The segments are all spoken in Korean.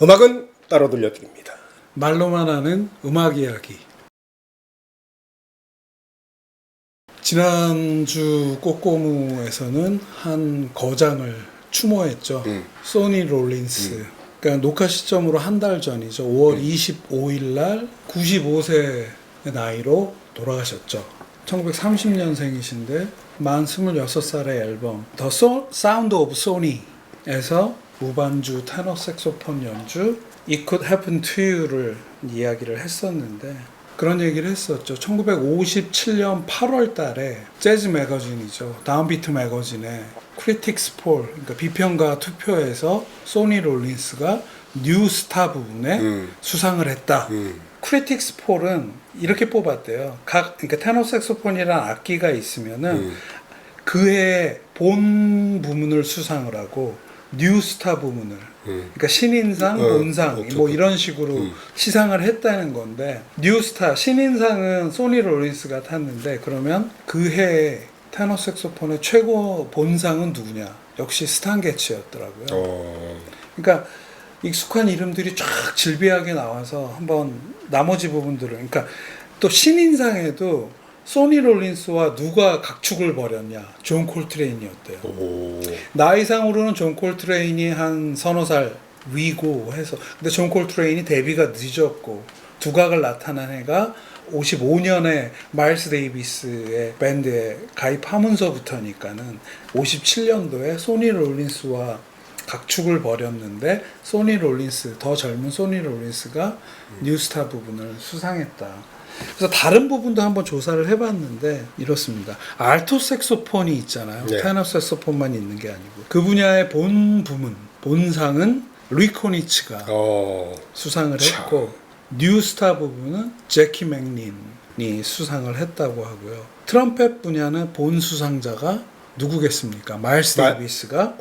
음악은 따로 들려드립니다. 말로만 하는 음악 이야기. 지난주 꼬꼬무에서는 한 거장을 추모했죠. 소니 롤린스. 그러니까 녹화 시점으로 한 달 전이죠. 5월 25일 날 95세 나이로 돌아가셨죠. 1930년생이신데 만 26살의 앨범 The Sound of Sony에서 무반주 테너 색소폰 연주 It Could Happen to You를 이야기를 했었는데, 그런 얘기를 했었죠. 1957년 8월 달에 재즈 매거진이죠. 다운비트 매거진에 크리틱스 폴, 그러니까 비평가 투표에서 소니 롤린스가 뉴스타 부분에 수상을 했다. 크리틱스 폴은 이렇게 뽑았대요. 그러니까 테너 색소폰이라는 악기가 있으면은 그의 본 부문을 수상을 하고 뉴스타 부문을, 그러니까 신인상, 본상 뭐 이런 식으로 시상을 했다는 건데, 뉴스타 신인상은 소니 롤린스가 탔는데, 그러면 그 해에 테너 색소폰의 최고 본상은 누구냐? 역시 스탄 게츠였더라고요. 그러니까 익숙한 이름들이 쫙 질비하게 나와서 한번 나머지 부분들을, 그러니까 또 신인상에도 소니 롤린스와 누가 각축을 벌였냐? 존 콜트레인이었대요. 나이상으로는 존 콜트레인이 한 서너 살 위고 해서, 근데 존 콜트레인이 데뷔가 늦었고 두각을 나타난 해가 55년에 마일스 데이비스의 밴드에 가입하면서부터니까는 57년도에 소니 롤린스와 각축을 벌였는데, 소니 롤린스, 더 젊은 소니 롤린스가 뉴스타 부분을 수상했다. 그래서 다른 부분도 한번 조사를 해봤는데 이렇습니다. 알토 색소폰이 있잖아요. 네. 테너 색소폰만 있는 게 아니고 그 분야의 본 부문, 본상은 리코니츠가 수상을 했고, 뉴스타 부분은 제키 맥닌이 수상을 했다고 하고요. 트럼펫 분야는 본 수상자가 누구겠습니까? 마일스 데이비스가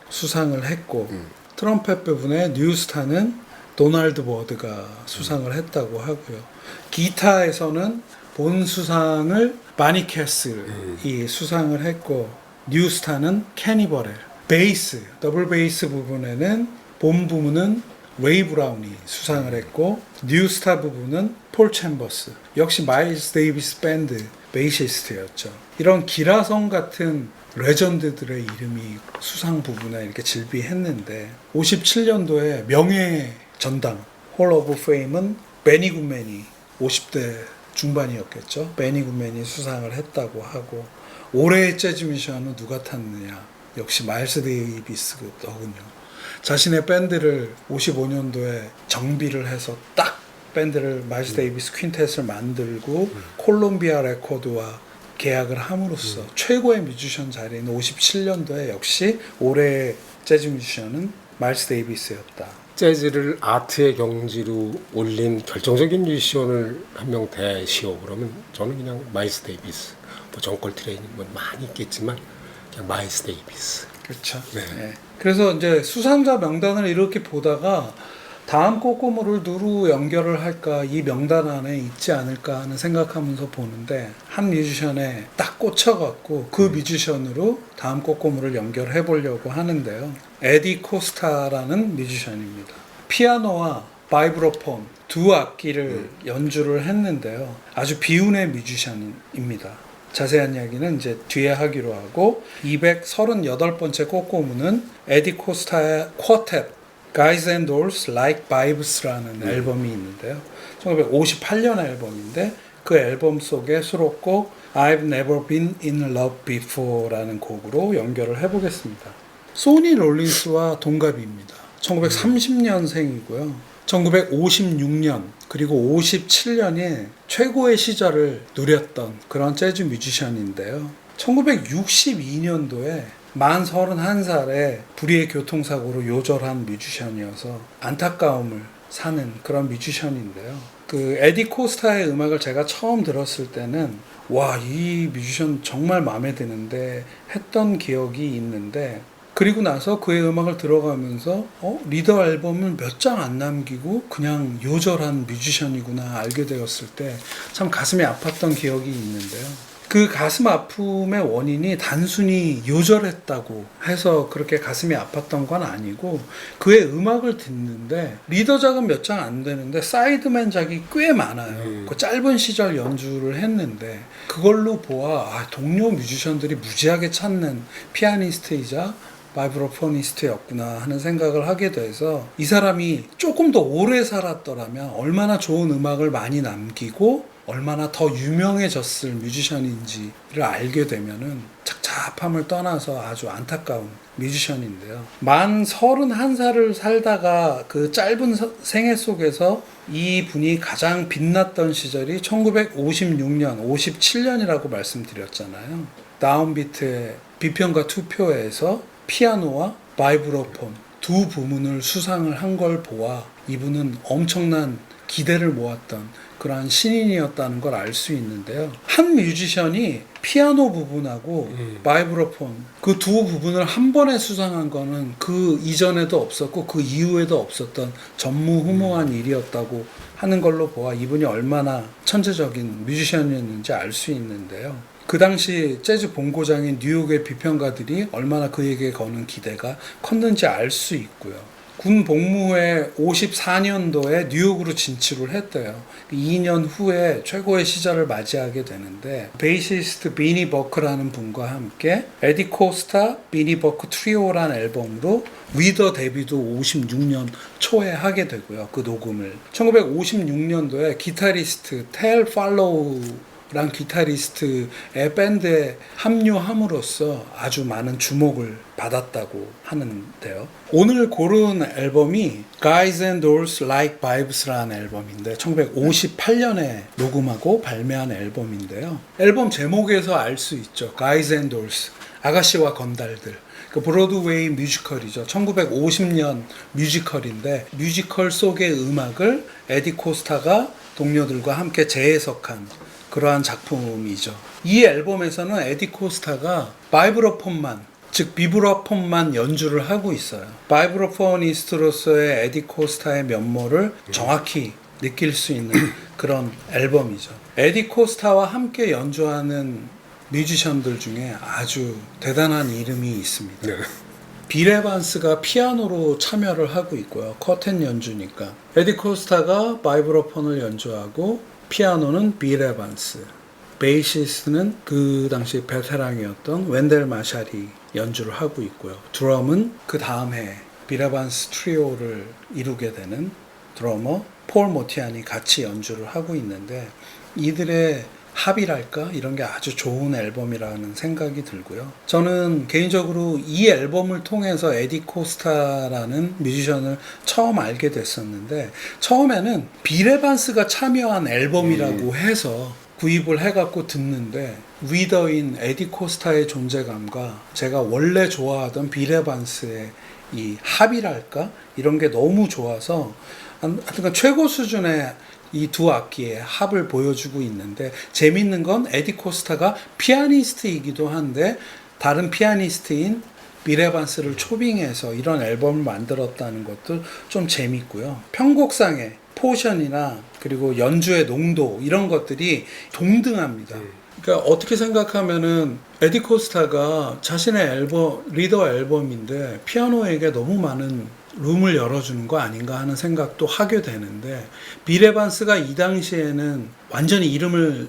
수상을 했고, 트럼펫 부분의 뉴스타는 도널드 버드가 수상을 했다고 하고요. 기타에서는 본 수상을 바니 캐슬이 수상을 했고, 뉴스타는 케니 버렐. 베이스, 더블 베이스 부분에는 본 부문은 웨이 브라운이 수상을 했고, 뉴스타 부분은 폴 챔버스, 역시 마일스 데이비스 밴드 베이시스트였죠. 이런 기라성 같은 레전드들의 이름이 수상 부분에 이렇게 질비했는데, 57년도에 명예 전당 홀 오브 페임은 베니 굿맨이 50대 중반이었겠죠. 베니 굿맨이 수상을 했다고 하고, 올해의 재즈 미션은 누가 탔느냐? 역시 마일스 데이비스더군요. 자신의 밴드를 55년도에 정비를 해서 딱 밴드를 마일스 데이비스 퀸텟을 만들고 콜롬비아 레코드와 계약을 함으로써 최고의 뮤지션 자리인 57년도에 역시 올해의 재즈 뮤지션은 마일스 데이비스였다. 재즈를 아트의 경지로 올린 결정적인 뮤지션을 한 명 대시오 그러면 저는 그냥 마일스 데이비스, 뭐 존 콜트레인 뭐 많이 있겠지만 그냥 마일스 데이비스. 그렇죠. 네. 네. 그래서 이제 수상자 명단을 이렇게 보다가 다음 꼬꼬무를 누구 연결을 할까, 이 명단 안에 있지 않을까 하는 생각하면서 보는데, 한 뮤지션에 딱 꽂혀갖고 그 뮤지션으로 다음 꼬꼬무를 연결해 보려고 하는데요. 에디 코스타라는 뮤지션입니다. 피아노와 바이브로폰 두 악기를 연주를 했는데요. 아주 비운의 뮤지션입니다. 자세한 이야기는 이제 뒤에 하기로 하고, 238번째 꼬꼬무는 에디 코스타의 쿼텟 Guys and Dolls Like Vibes라는 앨범이 있는데요. 1958년 앨범인데, 그 앨범 속의 수록곡 I've Never Been in Love Before라는 곡으로 연결을 해보겠습니다. 소니 롤린스와 동갑입니다. 1930년생이고요. 1956년 그리고 57년에 최고의 시절을 누렸던 그런 재즈 뮤지션인데요. 1962년도에 만 31살에 불의의 교통사고로 요절한 뮤지션이어서 안타까움을 사는 그런 뮤지션인데요. 그 에디 코스타의 음악을 제가 처음 들었을 때는 와, 이 뮤지션 정말 마음에 드는데 했던 기억이 있는데, 그리고 나서 그의 음악을 들어가면서 리더 앨범을 몇 장 안 남기고 그냥 요절한 뮤지션이구나 알게 되었을 때 참 가슴이 아팠던 기억이 있는데요. 그 가슴 아픔의 원인이 단순히 요절했다고 해서 그렇게 가슴이 아팠던 건 아니고 그의 음악을 듣는데 리더작은 몇 장 안 되는데 사이드맨 작이 꽤 많아요. 그 짧은 시절 연주를 했는데 그걸로 보아 동료 뮤지션들이 무지하게 찾는 피아니스트이자 바이브로포니스트였구나 하는 생각을 하게 돼서 이 사람이 조금 더 오래 살았더라면 얼마나 좋은 음악을 많이 남기고 얼마나 더 유명해졌을 뮤지션인지를 알게 되면은 착잡함을 떠나서 아주 안타까운 뮤지션인데요. 만 31살을 살다가 그 짧은 생애 속에서 이 분이 가장 빛났던 시절이 1956년, 57년이라고 말씀드렸잖아요. 다운비트의 비평가 투표에서 피아노와 바이브로폰 두 부문을 수상을 한 걸 보아 이분은 엄청난 기대를 모았던 그러한 신인이었다는 걸 알 수 있는데요. 한 뮤지션이 피아노 부분하고 바이브로폰 그 두 부분을 한 번에 수상한 거는 그 이전에도 없었고 그 이후에도 없었던 전무후무한 일이었다고 하는 걸로 보아 이분이 얼마나 천재적인 뮤지션이었는지 알 수 있는데요. 그 당시 재즈 본고장인 뉴욕의 비평가들이 얼마나 그에게 거는 기대가 컸는지 알 수 있고요. 군 복무 후에 54년도에 뉴욕으로 진출을 했대요. 2년 후에 최고의 시절을 맞이하게 되는데 베이시스트 비니 버크라는 분과 함께 에디 코스타, 비니 버크 트리오라는 앨범으로 위더 데뷔도 56년 초에 하게 되고요. 그 녹음을 1956년도에 기타리스트 텔 팔로우 란 기타리스트의 밴드에 합류함으로써 아주 많은 주목을 받았다고 하는데요. 오늘 고른 앨범이 Guys and Dolls Like Vibes라는 앨범인데 1958년에 녹음하고 발매한 앨범인데요. 앨범 제목에서 알 수 있죠. Guys and Dolls, 아가씨와 건달들. 그 브로드웨이 뮤지컬이죠. 1950년 뮤지컬인데 뮤지컬 속의 음악을 에디 코스타가 동료들과 함께 재해석한 그러한 작품이죠. 이 앨범에서는 에디 코스타가 바이브로폰만, 즉 비브라폰만 연주를 하고 있어요. 바이브로포니스트로서의 에디 코스타의 면모를 정확히 느낄 수 있는 그런 앨범이죠. 에디 코스타와 함께 연주하는 뮤지션들 중에 아주 대단한 이름이 있습니다. 네. 빌 에반스가 피아노로 참여를 하고 있고요. 커튼 연주니까. 에디 코스타가 바이브로폰을 연주하고 피아노는 빌 에반스, 베이시스트는 그 당시 베테랑이었던 웬델 마샬이 연주를 하고 있고요. 드럼은 그 다음 해 빌 에반스 트리오를 이루게 되는 드러머 폴 모티안이 같이 연주를 하고 있는데 이들의 합이랄까 이런 게 아주 좋은 앨범이라는 생각이 들고요. 저는 개인적으로 이 앨범을 통해서 에디 코스타라는 뮤지션을 처음 알게 됐었는데 처음에는 빌 에반스가 참여한 앨범이라고 해서 구입을 해갖고 듣는데 리더인 에디 코스타의 존재감과 제가 원래 좋아하던 빌 에반스의 이 합이랄까 이런 게 너무 좋아서 하여튼 최고 수준의 이 두 악기의 합을 보여주고 있는데 재밌는 건 에디 코스타가 피아니스트이기도 한데 다른 피아니스트인 빌 에반스를 초빙해서 이런 앨범을 만들었다는 것도 좀 재밌고요. 편곡상의 포션이나 그리고 연주의 농도 이런 것들이 동등합니다. 그러니까 어떻게 생각하면은 에디 코스타가 자신의 앨범 리더 앨범인데 피아노에게 너무 많은 룸을 열어주는 거 아닌가 하는 생각도 하게 되는데 빌 에반스가 이 당시에는 완전히 이름을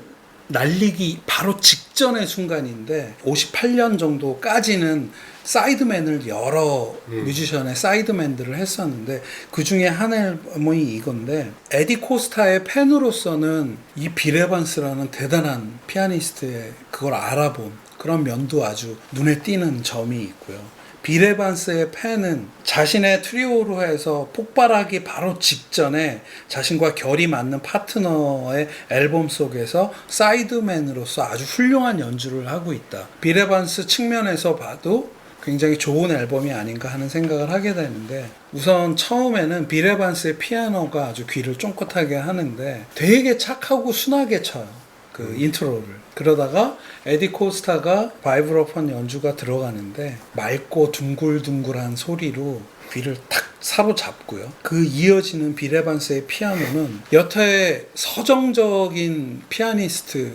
날리기 바로 직전의 순간인데 58년 정도까지는 사이드맨을 여러 뮤지션의 사이드맨들을 했었는데 그 중에 한 앨범이 이건데 에디 코스타의 팬으로서는 이 빌 에반스라는 대단한 피아니스트의 그걸 알아본 그런 면도 아주 눈에 띄는 점이 있고요. 빌 에반스의 팬은 자신의 트리오로 해서 폭발하기 바로 직전에 자신과 결이 맞는 파트너의 앨범 속에서 사이드맨으로서 아주 훌륭한 연주를 하고 있다. 빌 에반스 측면에서 봐도 굉장히 좋은 앨범이 아닌가 하는 생각을 하게 되는데 우선 처음에는 빌 에반스의 피아노가 아주 귀를 쫑긋하게 하는데 되게 착하고 순하게 쳐요. 그 인트로를. 그러다가 에디 코스타가 바이브로폰 연주가 들어가는데 맑고 둥글둥글한 소리로 귀를 탁 사로잡고요. 그 이어지는 빌 에반스의 피아노는 여타의 서정적인 피아니스트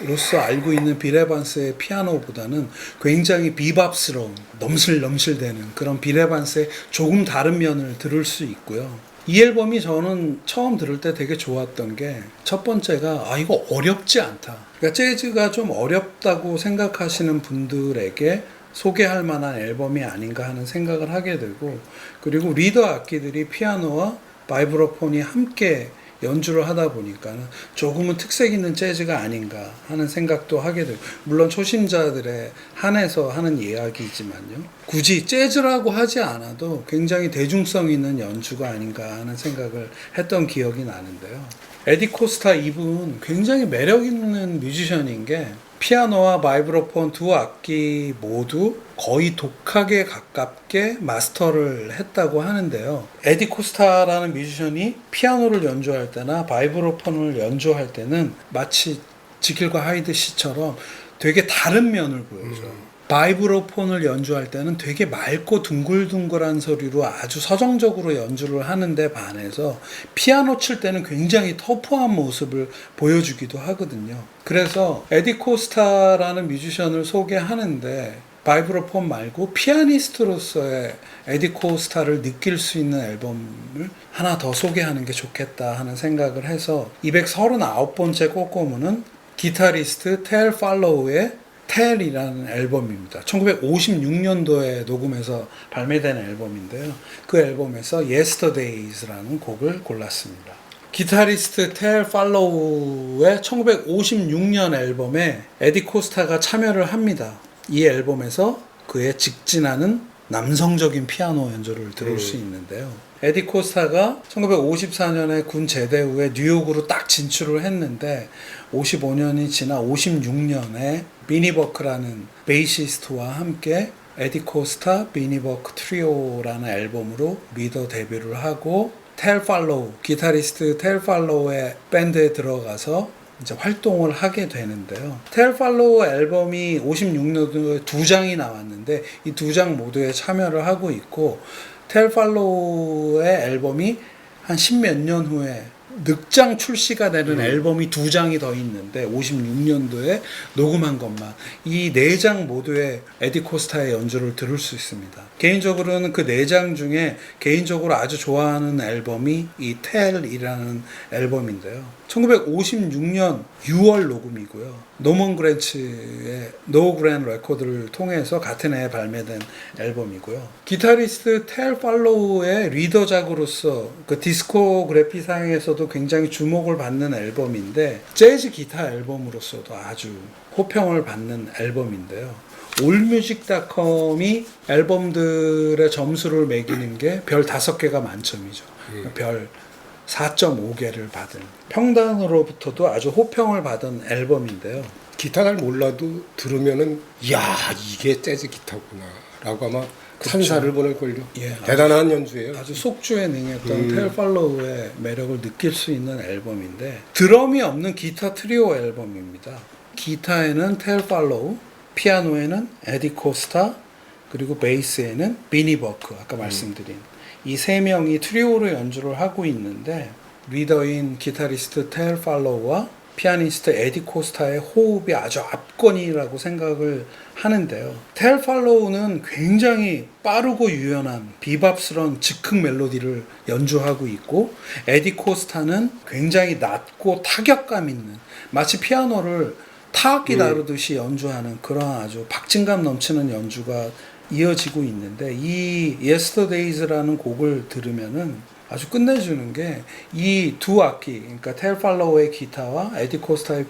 로서 알고 있는 빌 에반스의 피아노보다는 굉장히 비밥스러운 넘실넘실대는 그런 빌 에반스의 조금 다른 면을 들을 수 있고요. 이 앨범이 저는 처음 들을 때 되게 좋았던 게 첫 번째가 이거 어렵지 않다. 그러니까 재즈가 좀 어렵다고 생각하시는 분들에게 소개할 만한 앨범이 아닌가 하는 생각을 하게 되고, 그리고 리더 악기들이 피아노와 바이브로폰이 함께 연주를 하다 보니까 조금은 특색 있는 재즈가 아닌가 하는 생각도 하게 되고, 물론 초심자들에 한해서 하는 이야기지만요, 굳이 재즈라고 하지 않아도 굉장히 대중성 있는 연주가 아닌가 하는 생각을 했던 기억이 나는데요. 에디 코스타 이분 굉장히 매력 있는 뮤지션인 게 피아노와 바이브로폰 두 악기 모두 거의 독학에 가깝게 마스터를 했다고 하는데요. 에디 코스타라는 뮤지션이 피아노를 연주할 때나 바이브로폰을 연주할 때는 마치 지킬과 하이드 씨처럼 되게 다른 면을 보여줘요. 바이브로폰을 연주할 때는 되게 맑고 둥글둥글한 소리로 아주 서정적으로 연주를 하는데 반해서 피아노 칠 때는 굉장히 터프한 모습을 보여주기도 하거든요. 그래서 에디 코스타라는 뮤지션을 소개하는데 바이브로폰 말고 피아니스트로서의 에디 코스타를 느낄 수 있는 앨범을 하나 더 소개하는 게 좋겠다 하는 생각을 해서 239번째 꼬꼬무는 기타리스트 텔 팔로우의 텔이라는 앨범입니다. 1956년도에 녹음해서 발매된 앨범인데요. 그 앨범에서 Yesterdays라는 곡을 골랐습니다. 기타리스트 텔 팔로우의 1956년 앨범에 에디 코스타가 참여를 합니다. 이 앨범에서 그의 직진하는 남성적인 피아노 연주를 들을 수 있는데요. 에디 코스타가 1954년에 군 제대 후에 뉴욕으로 딱 진출을 했는데 55년이 지나 56년에 비니 버크라는 베이시스트와 함께 에디 코스타 비니 버크 트리오라는 앨범으로 리더 데뷔를 하고 텔 팔로우, 기타리스트 텔 팔로우의 밴드에 들어가서 이제 활동을 하게 되는데요. 텔 팔로우 앨범이 56년도에 2장이 나왔는데 이 2장 모두에 참여를 하고 있고, 텔 팔로우의 앨범이 한 10몇 년 후에 늑장 출시가 되는 앨범이 2장이 더 있는데 56년도에 녹음한 것만 이 4장 모두의 에디 코스타의 연주를 들을 수 있습니다. 개인적으로는 그 4장 중에 개인적으로 아주 좋아하는 앨범이 이 텔이라는 앨범인데요. 1956년 6월 녹음이고요. 노먼 그랜츠의 노 그랜 레코드를 통해서 같은 해에 발매된 앨범이고요. 기타리스트 텔 팔로우의 리더작으로서 그 디스코그래피 상에서도 굉장히 주목을 받는 앨범인데 재즈 기타 앨범으로서도 아주 호평을 받는 앨범인데요. 올뮤직닷컴이 앨범들의 점수를 매기는 게 별 5개가 만점이죠. 별 4.5개를 받은, 평단으로부터도 아주 호평을 받은 앨범인데요. 기타 잘 몰라도 들으면은 이야 이게 재즈 기타구나 라고 아마 찬사를 보낼걸요. 예, 대단한 연주예요. 아주 속주에 능했던 텔 팔로우의 매력을 느낄 수 있는 앨범인데, 드럼이 없는 기타 트리오 앨범입니다. 기타에는 텔 팔로우, 피아노에는 에디 코스타, 그리고 베이스에는 비니 버크, 아까 말씀드린 이 3명이 트리오로 연주를 하고 있는데, 리더인 기타리스트 텔 팔로우와 피아니스트 에디 코스타의 호흡이 아주 압권이라고 생각을 하는데요. 텔 팔로우는 굉장히 빠르고 유연한 비밥스러운 즉흥 멜로디를 연주하고 있고, 에디 코스타는 굉장히 낮고 타격감 있는, 마치 피아노를 타악기 다루듯이 연주하는 그런 아주 박진감 넘치는 연주가 이어지고 있는데, 이 Yesterdays라는 곡을 들으면은 아주 끝내주는 게 이 두 악기, 그러니까 텔 팔로우의 기타와 에디 코스타의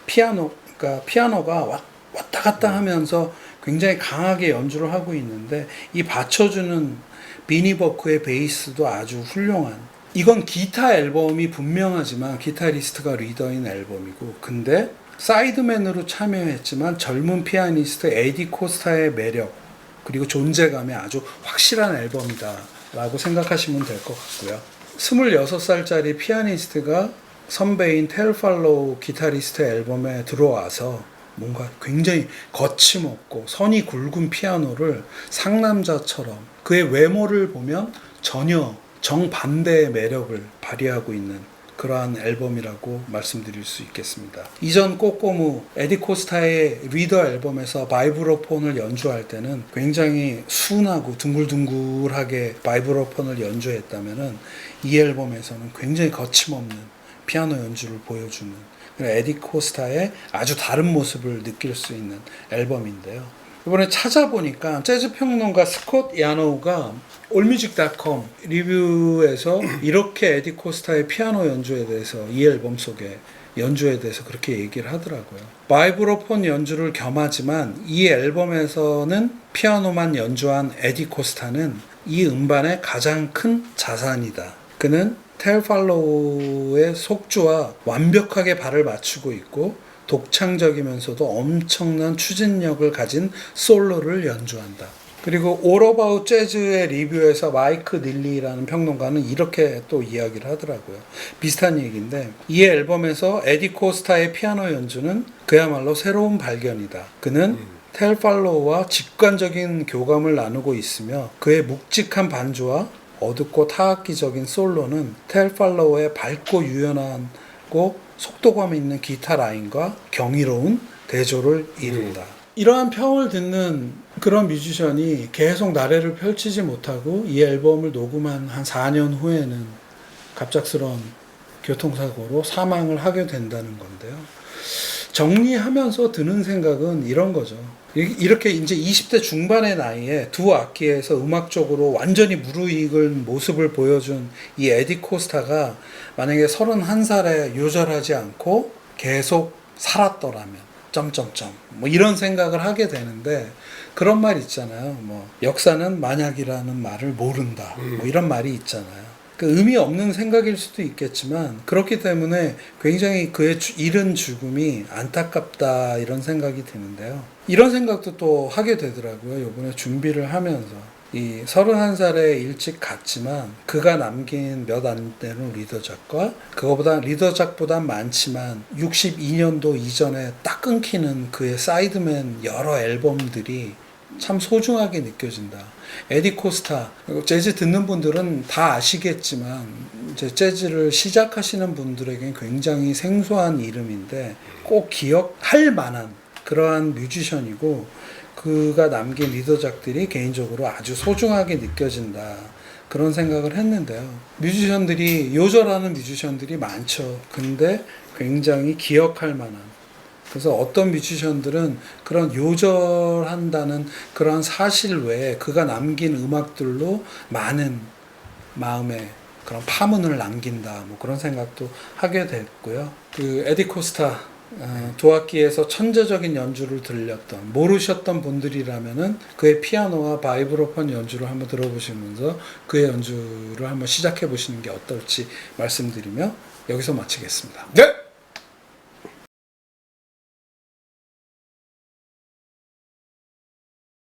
피아노, 그러니까 피아노가 왔다 갔다 하면서 굉장히 강하게 연주를 하고 있는데, 이 받쳐주는 비니 버크의 베이스도 아주 훌륭한, 이건 기타 앨범이 분명하지만 기타리스트가 리더인 앨범이고, 근데 사이드맨으로 참여했지만 젊은 피아니스트 에디 코스타의 매력 그리고 존재감이 아주 확실한 앨범이다 라고 생각하시면 될 것 같고요. 26살짜리 피아니스트가 선배인 텔 팔로우 기타리스트 앨범에 들어와서 뭔가 굉장히 거침없고 선이 굵은 피아노를 상남자처럼, 그의 외모를 보면 전혀 정반대의 매력을 발휘하고 있는 그러한 앨범이라고 말씀드릴 수 있겠습니다. 이전 꼬꼬무 에디 코스타의 리더 앨범에서 바이브로폰을 연주할 때는 굉장히 순하고 둥글둥글하게 바이브로폰을 연주했다면은 이 앨범에서는 굉장히 거침없는 피아노 연주를 보여주는 에디 코스타의 아주 다른 모습을 느낄 수 있는 앨범인데요. 이번에 찾아보니까 재즈 평론가 스콧 야노우가 allmusic.com 리뷰에서 이렇게 에디 코스타의 피아노 연주에 대해서 이 앨범 속에 연주에 대해서 그렇게 얘기를 하더라고요. 바이브로폰 연주를 겸하지만 이 앨범에서는 피아노만 연주한 에디 코스타는 이 음반의 가장 큰 자산이다. 그는 텔 팔로우의 속주와 완벽하게 발을 맞추고 있고 독창적이면서도 엄청난 추진력을 가진 솔로를 연주한다. 그리고 All About Jazz의 리뷰에서 마이크 닐리라는 평론가는 이렇게 또 이야기를 하더라고요. 비슷한 얘기인데 이 앨범에서 에디 코스타의 피아노 연주는 그야말로 새로운 발견이다. 그는 텔 팔로우와 직관적인 교감을 나누고 있으며 그의 묵직한 반주와 어둡고 타악기적인 솔로는 텔 팔로우의 밝고 유연하고 속도감 있는 기타 라인과 경이로운 대조를 이룬다. 이러한 평을 듣는 그런 뮤지션이 계속 나래를 펼치지 못하고 이 앨범을 녹음한 한 4년 후에는 갑작스러운 교통사고로 사망을 하게 된다는 건데요. 정리하면서 드는 생각은 이런 거죠. 이렇게 이제 20대 중반의 나이에 두 악기에서 음악적으로 완전히 무르익은 모습을 보여준 이 에디 코스타가 만약에 31살에 요절하지 않고 계속 살았더라면 뭐 이런 생각을 하게 되는데 그런 말 있잖아요. 뭐 역사는 만약이라는 말을 모른다. 뭐 이런 말이 있잖아요. 그 의미 없는 생각일 수도 있겠지만 그렇기 때문에 굉장히 그의 이른 죽음이 안타깝다 이런 생각이 드는데요. 이런 생각도 또 하게 되더라고요. 이번에 준비를 하면서 이 31살에 일찍 갔지만 그가 남긴 몇 안 되는 리더작과 그거보다 리더작보다 많지만 62년도 이전에 딱 끊기는 그의 사이드맨 여러 앨범들이 참 소중하게 느껴진다. 에디 코스타, 재즈 듣는 분들은 다 아시겠지만 이제 재즈를 시작하시는 분들에겐 굉장히 생소한 이름인데 꼭 기억할 만한 그러한 뮤지션이고 그가 남긴 리더작들이 개인적으로 아주 소중하게 느껴진다. 그런 생각을 했는데요. 뮤지션들이 요절하는 뮤지션들이 많죠. 근데 굉장히 기억할 만한 그래서 어떤 뮤지션들은 그런 요절한다는 그런 사실 외에 그가 남긴 음악들로 많은 마음에 그런 파문을 남긴다. 뭐 그런 생각도 하게 됐고요. 그 에디 코스타 두 악기에서 천재적인 연주를 들렸던 모르셨던 분들이라면은 그의 피아노와 바이브로폰 연주를 한번 들어보시면서 그의 연주를 한번 시작해 보시는 게 어떨지 말씀드리며 여기서 마치겠습니다. 네.